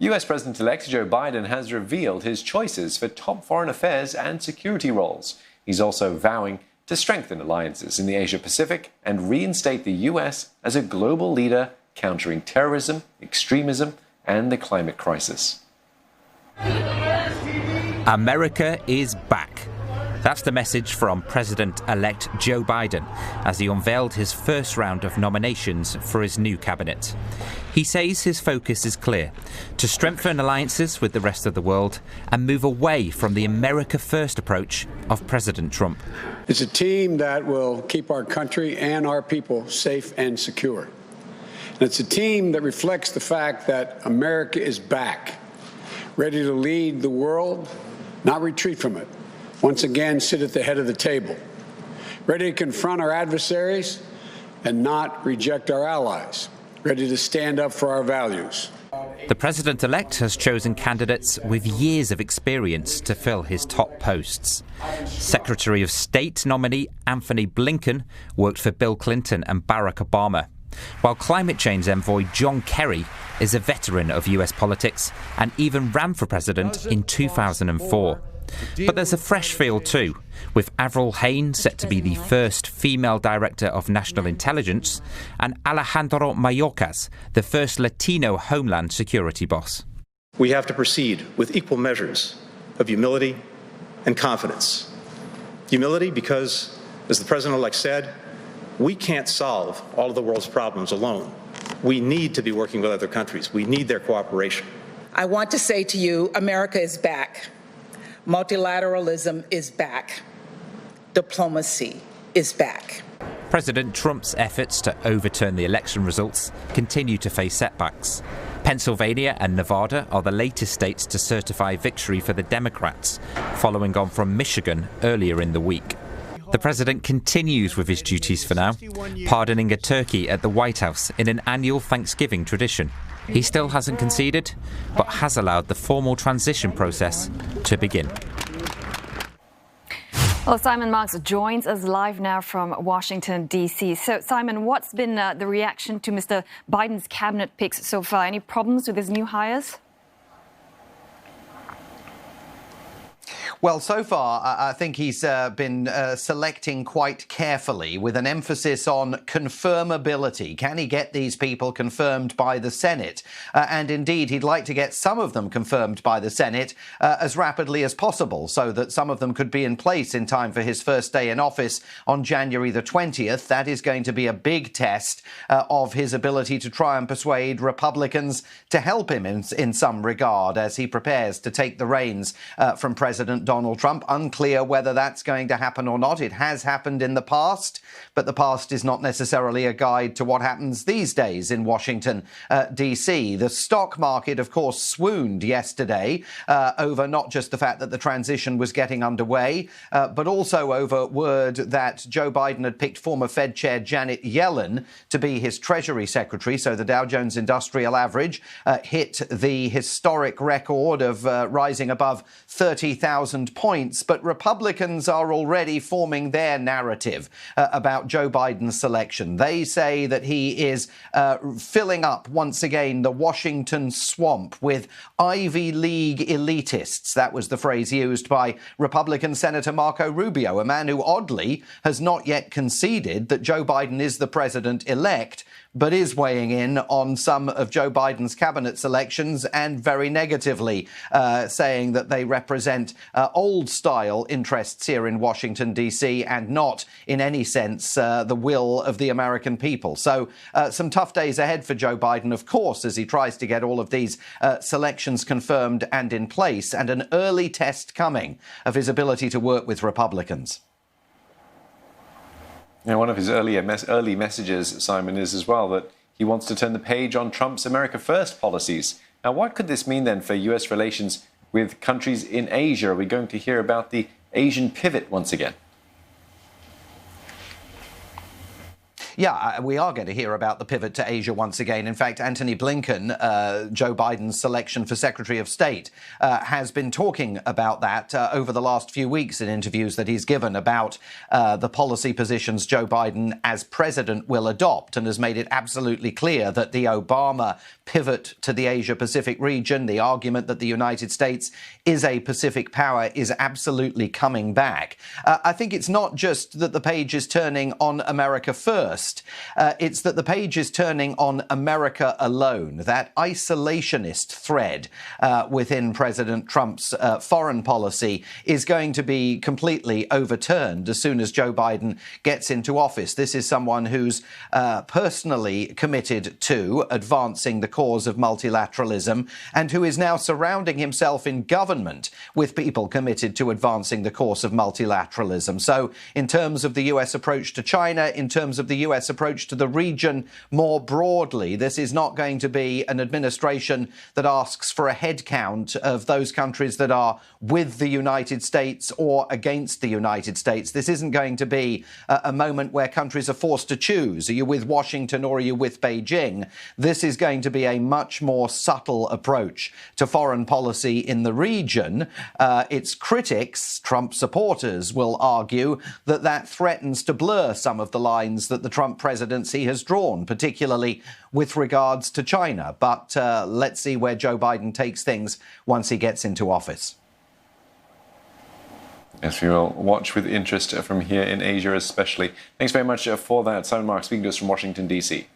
US President-elect Joe Biden has revealed his choices for top foreign affairs and security roles. He's also vowing to strengthen alliances in the Asia-Pacific and reinstate the US as a global leader countering terrorism, extremism, and the climate crisis. America is back. That's the message from President-elect Joe Biden as he unveiled his first round of nominations for his new cabinet. He says his focus is clear: to strengthen alliances with the rest of the world and move away from the America First approach of President Trump. It's a team that will keep our country and our people safe and secure. And it's a team that reflects the fact that America is back, ready to lead the world, not retreat from it. Once again, sit at the head of the table, ready to confront our adversaries and not reject our allies, ready to stand up for our values. The president-elect has chosen candidates with years of experience to fill his top posts. Secretary of State nominee Anthony Blinken worked for Bill Clinton and Barack Obama, while climate change envoy John Kerry is a veteran of US politics and even ran for president in 2004. But there's a fresh feel too, with Avril Hain set to be the first female director of national intelligence and Alejandro Mayorkas, the first Latino Homeland Security boss. We have to proceed with equal measures of humility and confidence. Humility because, as the president-elect said, we can't solve all of the world's problems alone. We need to be working with other countries. We need their cooperation. I want to say to you, America is back. Multilateralism is back. Diplomacy is back. President Trump's efforts to overturn the election results continue to face setbacks. Pennsylvania and Nevada are the latest states to certify victory for the Democrats, following on from Michigan earlier in the week. The president continues with his duties for now, pardoning a turkey at the White House in an annual Thanksgiving tradition. He still hasn't conceded, but has allowed the formal transition process to begin. Well, Simon Marks joins us live now from Washington, D.C. So, Simon, what's been the reaction to Mr. Biden's cabinet picks so far? Any problems with his new hires? Well, so far, I think he's been selecting quite carefully with an emphasis on confirmability. Can he get these people confirmed by the Senate? And indeed, he'd like to get some of them confirmed by the Senate as rapidly as possible so that some of them could be in place in time for his first day in office on January the 20th. That is going to be a big test of his ability to try and persuade Republicans to help him in some regard as he prepares to take the reins from President Donald Trump. Unclear whether that's going to happen or not. It has happened in the past, but the past is not necessarily a guide to what happens these days in Washington, D.C. The stock market, of course, swooned yesterday over not just the fact that the transition was getting underway, but also over word that Joe Biden had picked former Fed Chair Janet Yellen to be his Treasury Secretary. So the Dow Jones Industrial Average hit the historic record of rising above 30,000 points, but Republicans are already forming their narrative about Joe Biden's selection. They say that he is filling up once again the Washington swamp with Ivy League elitists. That was the phrase used by Republican Senator Marco Rubio, a man who oddly has not yet conceded that Joe Biden is the president-elect, but is weighing in on some of Joe Biden's cabinet selections and very negatively, saying that they represent old-style interests here in Washington, D.C., and not, in any sense, the will of the American people. So some tough days ahead for Joe Biden, of course, as he tries to get all of these selections confirmed and in place, and an early test coming of his ability to work with Republicans. Now, one of his early messages, Simon, is as well that he wants to turn the page on Trump's America First policies. Now, what could this mean then for U.S. relations with countries in Asia? Are we going to hear about the Asian pivot once again? Yeah, we are going to hear about the pivot to Asia once again. In fact, Antony Blinken, Joe Biden's selection for Secretary of State, has been talking about that over the last few weeks in interviews that he's given about the policy positions Joe Biden as president will adopt, and has made it absolutely clear that the Obama pivot to the Asia-Pacific region, the argument that the United States is a Pacific power, is absolutely coming back. I think it's not just that the page is turning on America first. It's that the page is turning on America alone. That isolationist thread within President Trump's foreign policy is going to be completely overturned as soon as Joe Biden gets into office. This is someone who's personally committed to advancing the cause of multilateralism and who is now surrounding himself in government with people committed to advancing the course of multilateralism. So in terms of the US approach to China, in terms of the US approach to the region more broadly, this is not going to be an administration that asks for a head count of those countries that are with the United States or against the United States. This isn't going to be a moment where countries are forced to choose. Are you with Washington or are you with Beijing? This is going to be a much more subtle approach to foreign policy in the region. Its critics, Trump supporters, will argue that that threatens to blur some of the lines that the Trump presidency has drawn, particularly with regards to China. But let's see where Joe Biden takes things once he gets into office. Yes, we will watch with interest from here in Asia especially. Thanks very much for that, Simon Mark, speaking to us from Washington, D.C.